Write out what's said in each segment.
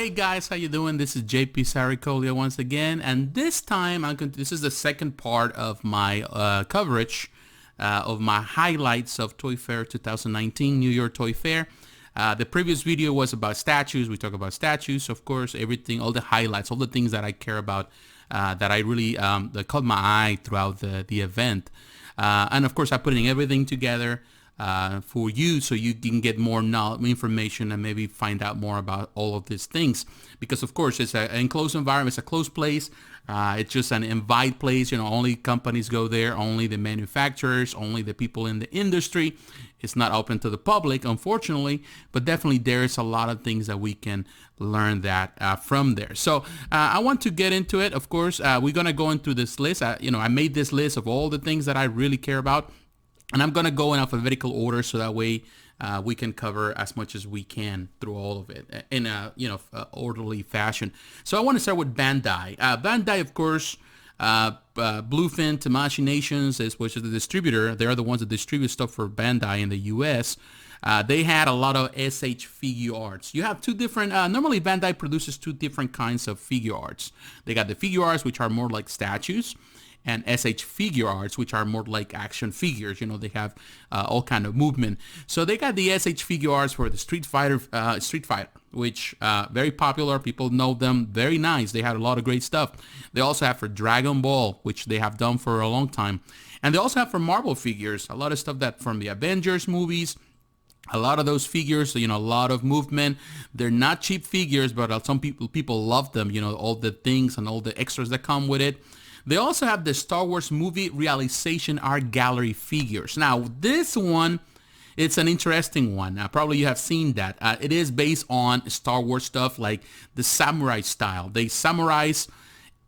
Hey guys, how you doing? This is JP Saricolia once again, and this time this is the second part of my coverage of my highlights of Toy Fair 2019, New York Toy Fair. The previous video was about statues. We talk about statues, of course, everything, all the highlights, all the things that I care about, that I really that caught my eye throughout the event. And of course, I'm putting everything together for you so you can get more information and maybe find out more about all of these things, because of course it's an enclosed environment, it's a closed place, it's just an invite place, only companies go there, only the manufacturers, only the people in the industry. It's not open to the public, unfortunately, but definitely there's a lot of things that we can learn that from there. So I want to get into it. Of course, we're gonna go into this list. I made this list of all the things that I really care about, and I'm going to go in alphabetical order so that way we can cover as much as we can through all of it in a orderly fashion. So I want to start with Bandai. Bandai, of course, Bluefin, Tamashii Nations, which is the distributor. They're the ones that distribute stuff for Bandai in the U.S. They had a lot of SH figure arts. You have two different, normally Bandai produces two different kinds of figure arts. They got the figure arts, which are more like statues, and SH figure arts, which are more like action figures. They have all kind of movement. So they got the SH figure arts for the Street Fighter, which very popular. People know them. Very nice. They had a lot of great stuff. They also have for Dragon Ball, which they have done for a long time. And they also have for Marvel figures, a lot of stuff that from the Avengers movies. A lot of those figures, a lot of movement. They're not cheap figures, but some people love them. All the things and all the extras that come with it. They also have the Star Wars movie realization art gallery figures. Now, this one, it's an interesting one. Probably you have seen that. It is based on Star Wars stuff, like the samurai style. They summarize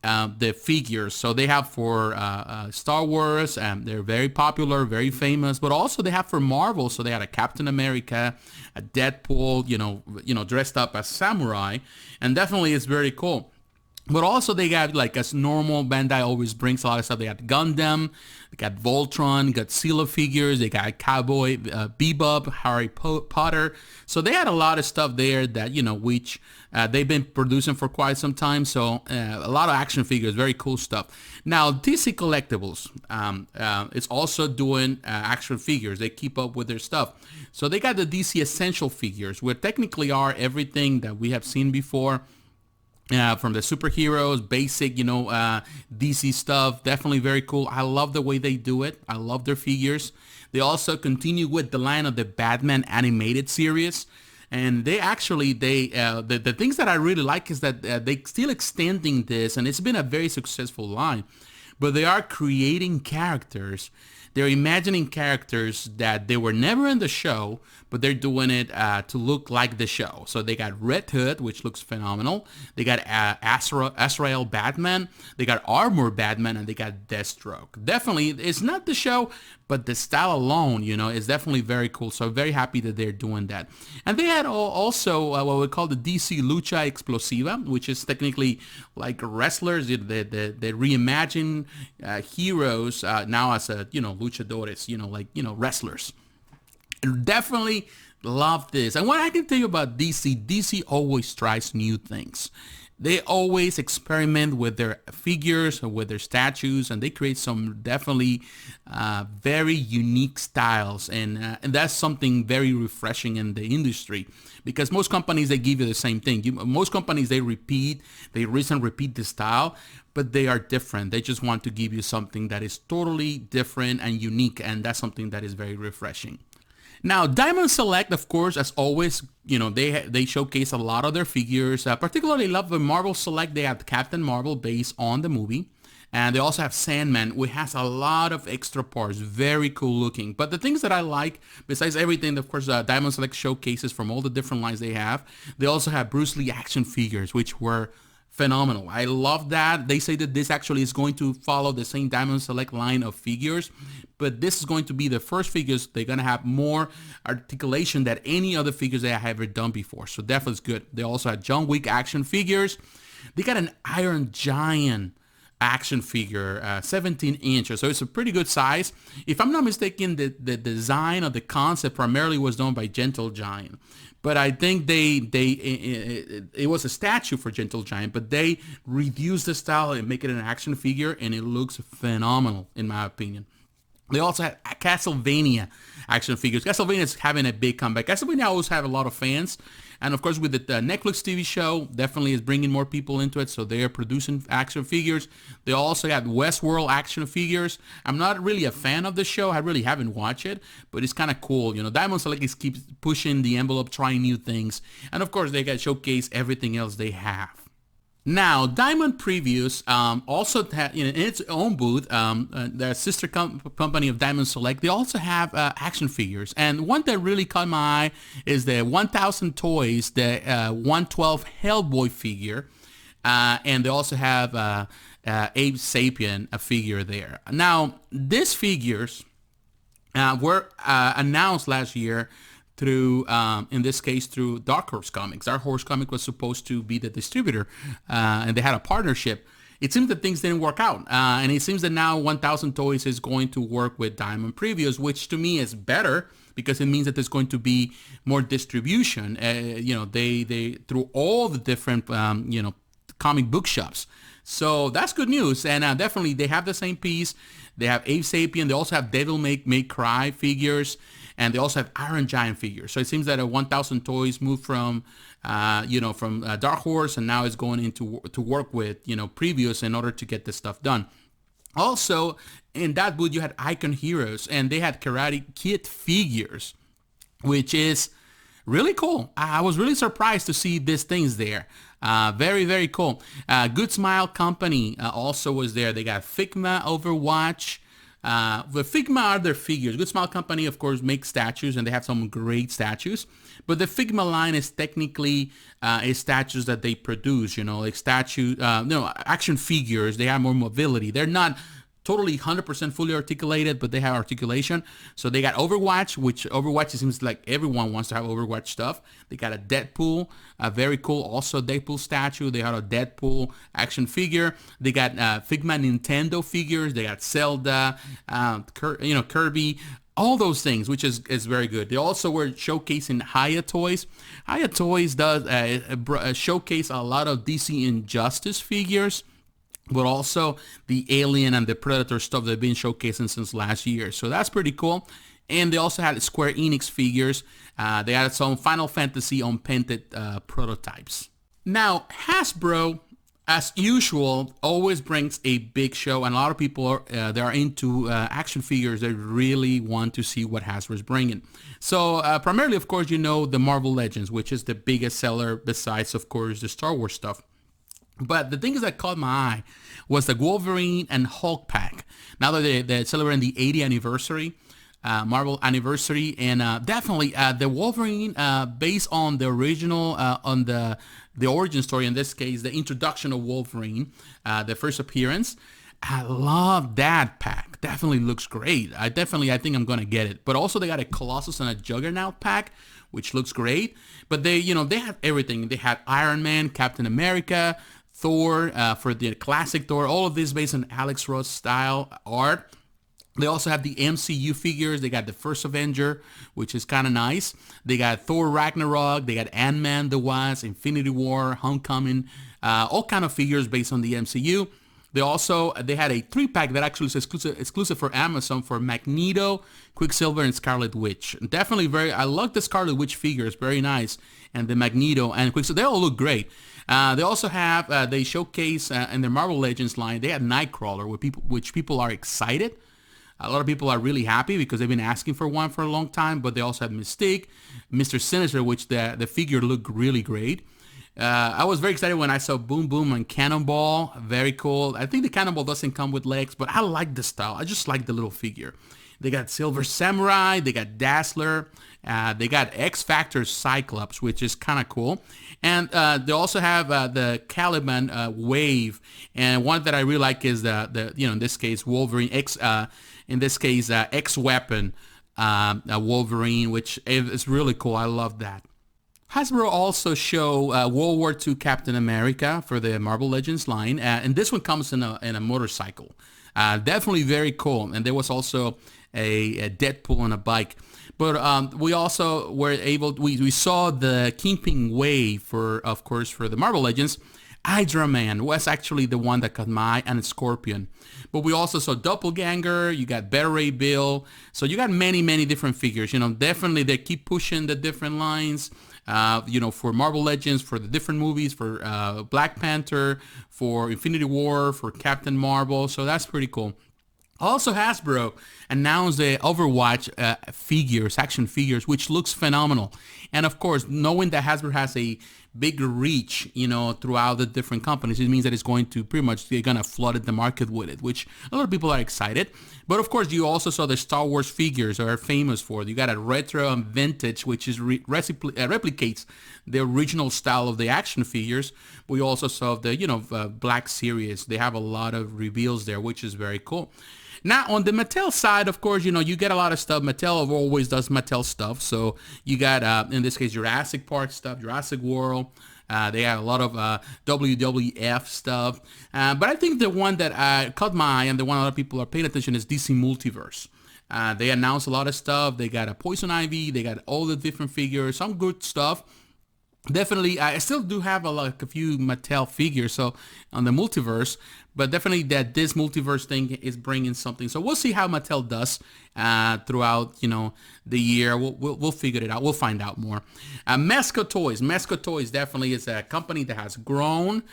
the figures. So they have for Star Wars, and they're very popular, very famous, but also they have for Marvel. So they had a Captain America, a Deadpool, dressed up as samurai, and definitely it's very cool. But also they got, like as normal, Bandai always brings a lot of stuff. They got Gundam, they got Voltron, Godzilla figures, they got Cowboy Bebop, Harry Potter. So they had a lot of stuff there that, which they've been producing for quite some time. So a lot of action figures, very cool stuff. Now, DC Collectibles is also doing action figures. They keep up with their stuff. So they got the DC Essential figures, which technically are everything that we have seen before. From the superheroes, basic, DC stuff, definitely very cool. I love the way they do it. I love their figures. They also continue with the line of the Batman animated series. And they actually, the things that I really like is that they still extending this, and it's been a very successful line. But they are creating characters. They're imagining characters that they were never in the show, but they're doing it to look like the show. So they got Red Hood, which looks phenomenal. They got Azrael Batman. They got Armor Batman, and they got Deathstroke. Definitely, it's not the show, but the style alone, is definitely very cool. So I'm very happy that they're doing that. And they had also what we call the DC Lucha Explosiva, which is technically like wrestlers. They reimagine heroes now as luchadores, wrestlers. Definitely love this. And what I can tell you about DC always tries new things. They always experiment with their figures or with their statues, and they create some definitely very unique styles, and that's something very refreshing in the industry, because most companies, they give you the same thing. Most companies, they repeat the style, but they are different. They just want to give you something that is totally different and unique, and that's something that is very refreshing. Now, Diamond Select, of course, as always, they showcase a lot of their figures. Particularly love the Marvel Select. They have Captain Marvel based on the movie. And they also have Sandman, which has a lot of extra parts. Very cool looking. But the things that I like, besides everything, of course, Diamond Select showcases from all the different lines they have. They also have Bruce Lee action figures, which were phenomenal. I love that. They say that this actually is going to follow the same Diamond Select line of figures, but this is going to be the first figures. They're going to have more articulation than any other figures they have ever done before. So definitely is good. They also have John Wick action figures. They got an Iron Giant action figure, 17 inches. So it's a pretty good size. If I'm not mistaken, the design of the concept primarily was done by Gentle Giant. But I think it was a statue for Gentle Giant, but they reduced the style and make it an action figure, and it looks phenomenal in my opinion. They also had Castlevania action figures. Castlevania is having a big comeback. Castlevania always have a lot of fans. And of course, with the Netflix TV show, definitely is bringing more people into it. So they are producing action figures. They also have Westworld action figures. I'm not really a fan of the show. I really haven't watched it, but it's kind of cool. You know, Diamond Select keeps pushing the envelope, trying new things. And of course, they got showcase everything else they have. Now, Diamond Previews also have, in its own booth, their sister company of Diamond Select, they also have action figures. And one that really caught my eye is the 1000 Toys, the 112 Hellboy figure. And they also have Abe Sapien, a figure there. Now, these figures were announced last year through, in this case, through Dark Horse Comics. Dark Horse Comics was supposed to be the distributor, and they had a partnership. It seems that things didn't work out, and it seems that now 1000 Toys is going to work with Diamond Previews, which to me is better because it means that there's going to be more distribution. You know, they through all the different you know, comic book shops. So that's good news, and definitely they have the same piece. They have Abe Sapien. They also have Devil May Cry figures, and they also have Iron Giant figures. So it seems that a 1000 Toys moved from, you know, from Dark Horse, and now is going into to work with, you know, Previews in order to get this stuff done. Also, in that booth, you had Icon Heroes, and they had Karate Kid figures, which is really cool. I was really surprised to see these things there. Very, very cool. Good Smile Company also was there. They got Figma Overwatch. The Figma are their figures. Good Smile Company, of course, makes statues, and they have some great statues. But the Figma line is technically statues that they produce, you know, like action figures. They have more mobility. They're not totally 100% fully articulated, but they have articulation. So they got Overwatch, which Overwatch, it seems like everyone wants to have Overwatch stuff. They got a Deadpool, very cool, also Deadpool statue. They had a Deadpool action figure. They got Figma Nintendo figures. They got Zelda, you know, Kirby, all those things, which is very good. They also were showcasing Hiya Toys. Hiya Toys does showcase a lot of DC Injustice figures, but also the Alien and the Predator stuff they've been showcasing since last year. So that's pretty cool. And they also had Square Enix figures. They had some Final Fantasy unpainted prototypes. Now, Hasbro, as usual, always brings a big show, and a lot of people are they are into action figures. They really want to see what Hasbro is bringing. So primarily, of course, you know, the Marvel Legends, which is the biggest seller besides, of course, the Star Wars stuff. But the things that caught my eye was the Wolverine and Hulk pack. Now that they're celebrating the 80th anniversary, Marvel anniversary, and definitely the Wolverine, based on the original, on the origin story, in this case, the introduction of Wolverine, the first appearance. I love that pack. Definitely looks great. I think I'm gonna get it. But also they got a Colossus and a Juggernaut pack, which looks great. But they, you know, they have everything. They had Iron Man, Captain America, Thor, for the classic Thor, all of this based on Alex Ross style art. They also have the MCU figures. They got the first Avenger, which is kind of nice. They got Thor Ragnarok. They got Ant-Man the Wasp, Infinity War, Homecoming, all kind of figures based on the MCU. They had a 3-pack that actually is exclusive for Amazon for Magneto, Quicksilver, and Scarlet Witch. Definitely I love the Scarlet Witch figures, very nice. And the Magneto and Quicksilver, they all look great. They also have, they showcase in their Marvel Legends line, they have Nightcrawler, which people are excited. A lot of people are really happy because they've been asking for one for a long time, but they also have Mystique, Mr. Sinister, which the figure looked really great. I was very excited when I saw Boom Boom and Cannonball. Very cool. I think the Cannonball doesn't come with legs, but I like the style. I just like the little figure. They got Silver Samurai. They got Dazzler. They got X Factor Cyclops, which is kind of cool. And they also have the Caliban Wave. And one that I really like is the in this case, Wolverine X. In this case, X Weapon Wolverine, which is really cool. I love that. Hasbro also show World War II Captain America for the Marvel Legends line, and this one comes in a motorcycle. Definitely very cool. And there was also a Deadpool on a bike. But we also were able, we saw the Kingpin Way for, of course, for the Marvel Legends. Hydra Man was actually the one that caught my eye, and Scorpion. But we also saw Doppelganger, you got Better Ray Bill. So you got many, many different figures. You know, definitely they keep pushing the different lines, you know, for Marvel Legends, for the different movies, for Black Panther, for Infinity War, for Captain Marvel. So that's pretty cool. Also, Hasbro announced the Overwatch figures, action figures, which looks phenomenal. And of course, knowing that Hasbro has a big reach, you know, throughout the different companies, it means that it's going to pretty much, they're going to flood the market with it, which a lot of people are excited. But of course, you also saw the Star Wars figures are famous for. You got a retro and vintage, which is replicates the original style of the action figures. We also saw the, you know, Black Series. They have a lot of reveals there, which is very cool. Now, on the Mattel side, of course, you know, you get a lot of stuff. Mattel always does Mattel stuff. So you got, in this case, Jurassic Park stuff, Jurassic World. They have a lot of WWF stuff. But I think the one that caught my eye and the one a lot of people are paying attention is DC Multiverse. They announced a lot of stuff. They got a Poison Ivy. They got all the different figures, some good stuff. Definitely, I still do have a few Mattel figures, so on the multiverse, but definitely that this multiverse thing is bringing something. So we'll see how Mattel does throughout, you know, the year. We'll figure it out. We'll find out more. Mesco Toys. Mesco Toys definitely is a company that has grown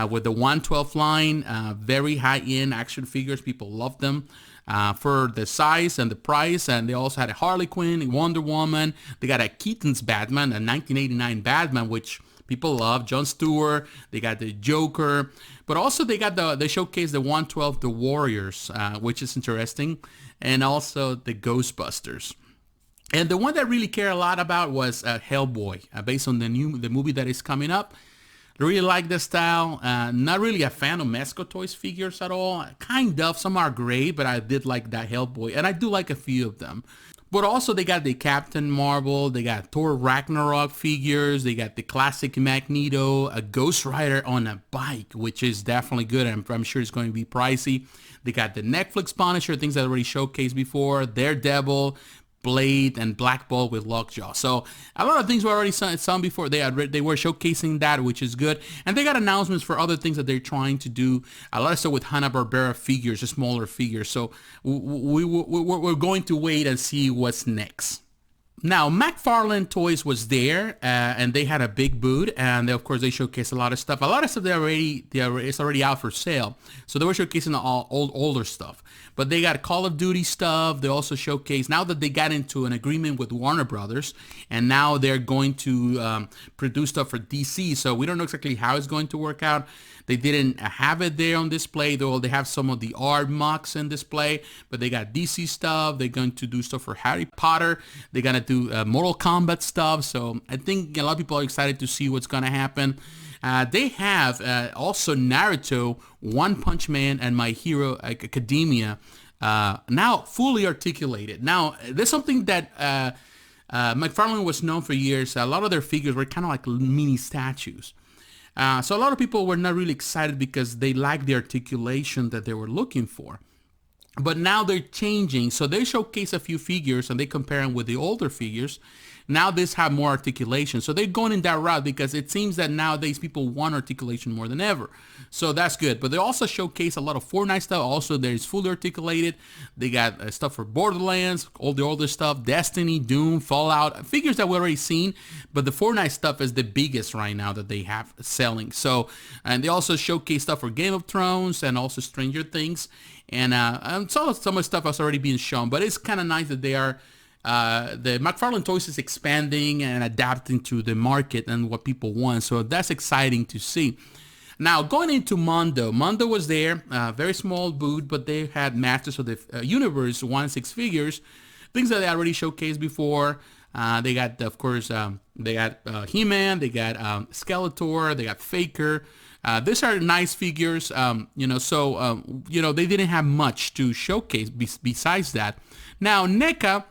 with the 112 line. Very high-end action figures. People love them. For the size and the price, and they also had a Harley Quinn, Wonder Woman. They got a Keaton's Batman, a 1989 Batman, which people love. Jon Stewart. They got the Joker, but also they got they showcased the 112, the Warriors, which is interesting, and also the Ghostbusters. And the one that really care a lot about was Hellboy, based on the movie that is coming up. Really like the style. Not really a fan of Mesco Toys figures at all. Kind of. Some are great, but I did like that Hellboy. And I do like a few of them. But also they got the Captain Marvel. They got Thor Ragnarok figures. They got the classic Magneto. A Ghost Rider on a bike, which is definitely good. I'm sure it's going to be pricey. They got the Netflix Punisher, things that I already showcased before. Daredevil, Blade, and Black Bolt with Lockjaw. So a lot of things were already saw before. They were showcasing that, which is good. And they got announcements for other things that they're trying to do. A lot of stuff with Hanna-Barbera figures, the smaller figures. So we're going to wait and see what's next. Now, McFarlane Toys was there, and they had a big booth, and of course they showcased a lot of stuff. A lot of stuff it's already out for sale, so they were showcasing all older stuff. But they got Call of Duty stuff. They also showcased, now that they got into an agreement with Warner Brothers, and now they're going to produce stuff for DC. So we don't know exactly how it's going to work out. They didn't have it there on display, though they have some of the art mocks in display, but they got DC stuff. They're going to do stuff for Harry Potter. They're going to do Mortal Kombat stuff. So I think a lot of people are excited to see what's going to happen. They have also Naruto, One Punch Man, and My Hero Academia now fully articulated. Now, there's something that McFarlane was known for years. A lot of their figures were kind of like mini statues. So a lot of people were not really excited because they lacked the articulation that they were looking for. But now they're changing. So they showcase a few figures and they compare them with the older figures. Now this have more articulation. So they're going in that route because it seems that nowadays people want articulation more than ever. So that's good. But they also showcase a lot of Fortnite stuff. Also, there's fully articulated. They got stuff for Borderlands, all the older stuff, Destiny, Doom, Fallout, figures that we've already seen. But the Fortnite stuff is the biggest right now that they have selling. So, and they also showcase stuff for Game of Thrones and also Stranger Things. And some of the stuff has already been shown. But it's kind of nice that they are... the McFarlane Toys is expanding and adapting to the market and what people want. So that's exciting to see. Now, going into Mondo. Mondo was there, very small booth, but they had Masters of the Universe 1/6 figures, things that they already showcased before. They got, of course, they got He-Man, they got Skeletor, they got Faker. These are nice figures, you know, so, you know, they didn't have much to showcase besides that. Now, NECA,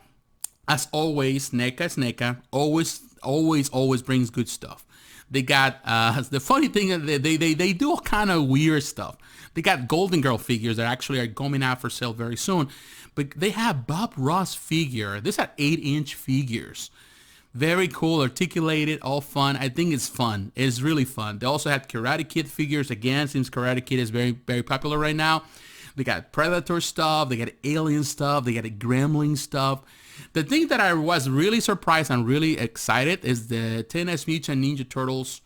as always, NECA is NECA, always always brings good stuff. They got the funny thing is they do all kind of weird stuff. They got Golden Girl figures that actually are going out for sale very soon, but they have Bob Ross figure. These are 8-inch figures. Very cool, articulated, all fun. I think it's fun. It's really fun. They also had Karate Kid figures. Again, since Karate Kid is very, very popular right now. They got Predator stuff. They got Alien stuff. They got Gremlin stuff. The thing that I was really surprised and really excited is the Teenage Mutant Ninja Turtles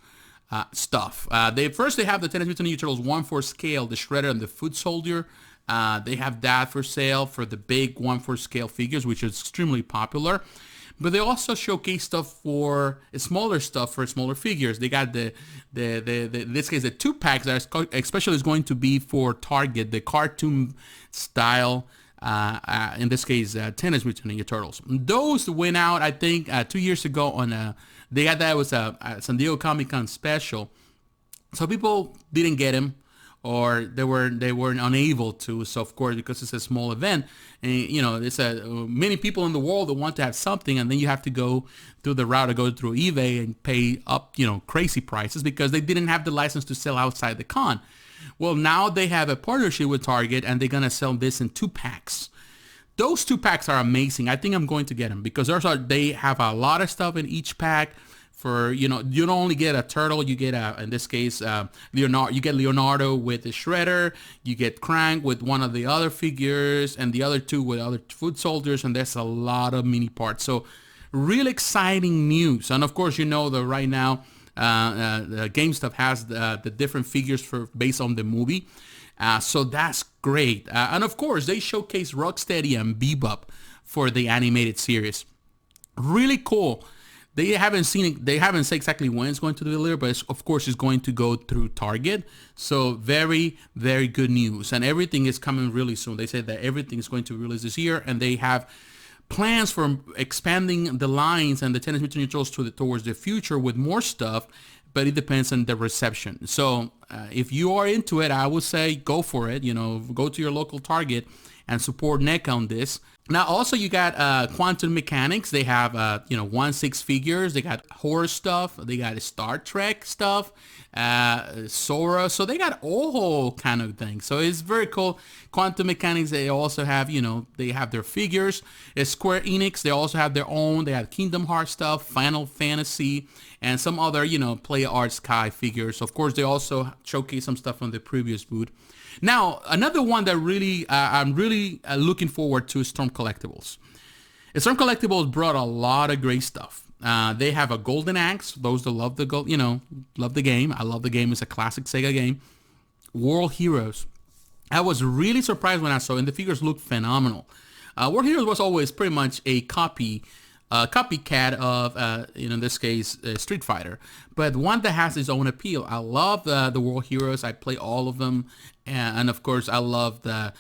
stuff. They have the Teenage Mutant Ninja Turtles 1/4 scale, the Shredder and the Foot Soldier. They have that for sale for the big 1/4 scale figures, which is extremely popular. But they also showcase stuff for smaller figures. They got the in this case the 2-packs that are especially is going to be for Target, the cartoon style. In this case, Teenage Mutant Ninja Turtles. Those went out, I think, 2 years ago on they had that was a San Diego Comic Con special. So people didn't get them, or they weren't unable to. So of course, because it's a small event, and it's many people in the world that want to have something, and then you have to go through the route to go through eBay and pay up crazy prices because they didn't have the license to sell outside the con. Well, now they have a partnership with Target, and they're gonna sell this in 2-packs. Those 2-packs are amazing. I think I'm going to get them because they have a lot of stuff in each pack. For you don't only get a turtle, you get in this case Leonardo. You get Leonardo with the Shredder. You get Krang with one of the other figures, and the other two with other foot soldiers. And there's a lot of mini parts. So real exciting news. And of course, that right now GameStop has the different figures based on the movie. So that's great. And of course, they showcase Rocksteady and Bebop for the animated series. Really cool. They haven't said exactly when it's going to deliver, but of course it's going to go through Target. So very, very good news. And everything is coming really soon. They said that everything is going to release this year, and they have plans for expanding the lines and the Teenage Mutant Ninja Turtles towards the future with more stuff, but it depends on the reception. So if you are into it, I would say go for it. Go to your local Target and support NECA on this. Now, also you got Quantum Mechanics. They have 1/6 figures. They got horror stuff. They got Star Trek stuff, Sora. So they got all kind of things. So it's very cool. Quantum Mechanics. They also have they have their figures. Square Enix. They also have their own. They have Kingdom Hearts stuff, Final Fantasy, and some other Play Arts Kai figures. Of course, they also showcase some stuff from the previous booth. Now, another one that really I'm really looking forward to is Storm Collectibles. Storm Collectibles brought a lot of great stuff. They have a Golden Axe. Those that love love the game. I love the game. It's a classic Sega game. World Heroes. I was really surprised when I saw it, and the figures look phenomenal. World Heroes was always pretty much a copycat of, in this case, Street Fighter, but one that has its own appeal. I love the World Heroes. I play all of them, and of course, I love the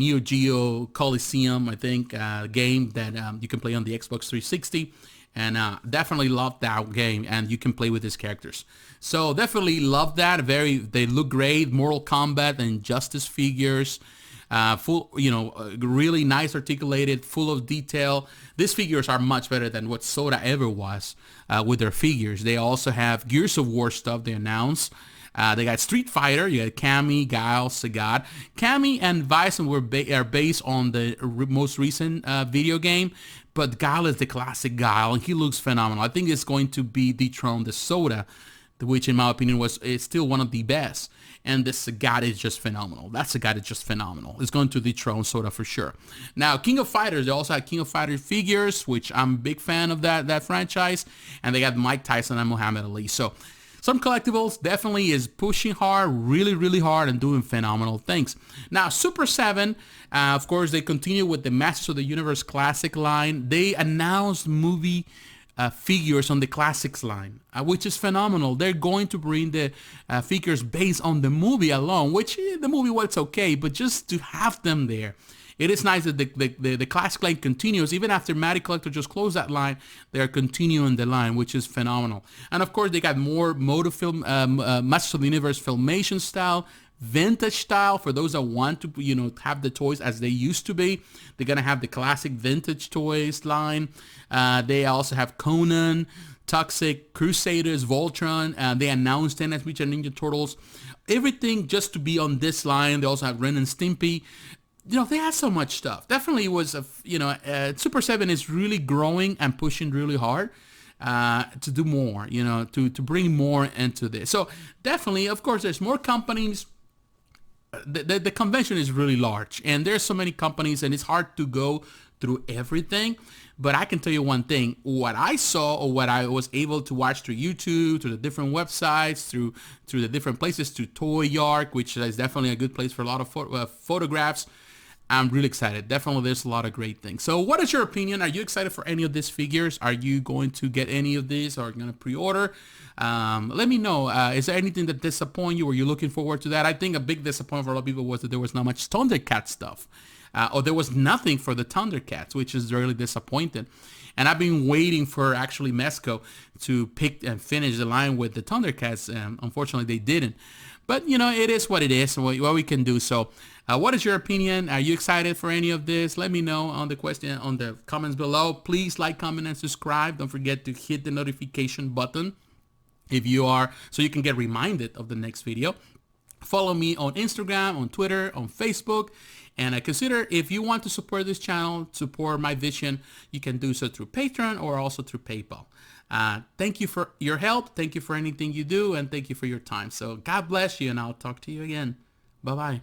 Neo Geo Coliseum, I think, game that you can play on the Xbox 360, and definitely love that game, and you can play with these characters. So definitely love that. They look great. Mortal Kombat and Justice figures. Full, really nice, articulated, full of detail. These figures are much better than what Soda ever was with their figures. They also have Gears of War stuff they announced. They got Street Fighter. You got Cammy, Guile, Sagat. Cammy and Bison are based on the most recent video game, but Guile is the classic Guile, and he looks phenomenal. I think it's going to be dethrone the Soda, which in my opinion is still one of the best. And the Sagat is just phenomenal. That Sagat is just phenomenal. It's going to dethrone Soda for sure. Now, King of Fighters, they also have King of Fighters figures, which I'm a big fan of that franchise. And they got Mike Tyson and Muhammad Ali. So Some Collectibles definitely is pushing hard, really, really hard, and doing phenomenal things. Now, Super 7, of course, they continue with the Masters of the Universe Classic line. They announced movie figures on the Classics line, which is phenomenal. They're going to bring the figures based on the movie alone, which the movie was okay, but just to have them there. It is nice that the Classic line continues. Even after Matty Collector just closed that line, they are continuing the line, which is phenomenal. And of course, they got more Masters of the Universe Filmation style vintage style for those that want to, have the toys as they used to be. They're gonna have the classic vintage toys line. They also have Conan, Toxic, Crusaders, Voltron. They announced Teenage Mutant Ninja Turtles. Everything just to be on this line. They also have Ren and Stimpy. They had so much stuff. Definitely was Super 7 is really growing and pushing really hard to do more, to bring more into this. So definitely, of course, there's more companies. The convention is really large, and there's so many companies, and it's hard to go through everything. But I can tell you one thing: what I saw, or what I was able to watch through YouTube, through the different websites, through the different places, to Toy Yark, which is definitely a good place for a lot of photographs. I'm really excited. Definitely, there's a lot of great things. So what is your opinion? Are you excited for any of these figures? Are you going to get any of these, or going to pre-order? Let me know. Is there anything that disappointed you? Were you looking forward to that? I think a big disappointment for a lot of people was that there was not much Thundercat stuff. Or there was nothing for the Thundercats, which is really disappointing. And I've been waiting for actually Mezco to pick and finish the line with the Thundercats. Unfortunately, they didn't. But, it is what it is, what we can do. So what is your opinion? Are you excited for any of this? Let me know on the comments below. Please like, comment, and subscribe. Don't forget to hit the notification button if you are, so you can get reminded of the next video. Follow me on Instagram, on Twitter, on Facebook. And I consider, if you want to support this channel, support my vision, you can do so through Patreon or also through PayPal. Thank you for your help. Thank you for anything you do. And thank you for your time. So God bless you, and I'll talk to you again. Bye-bye.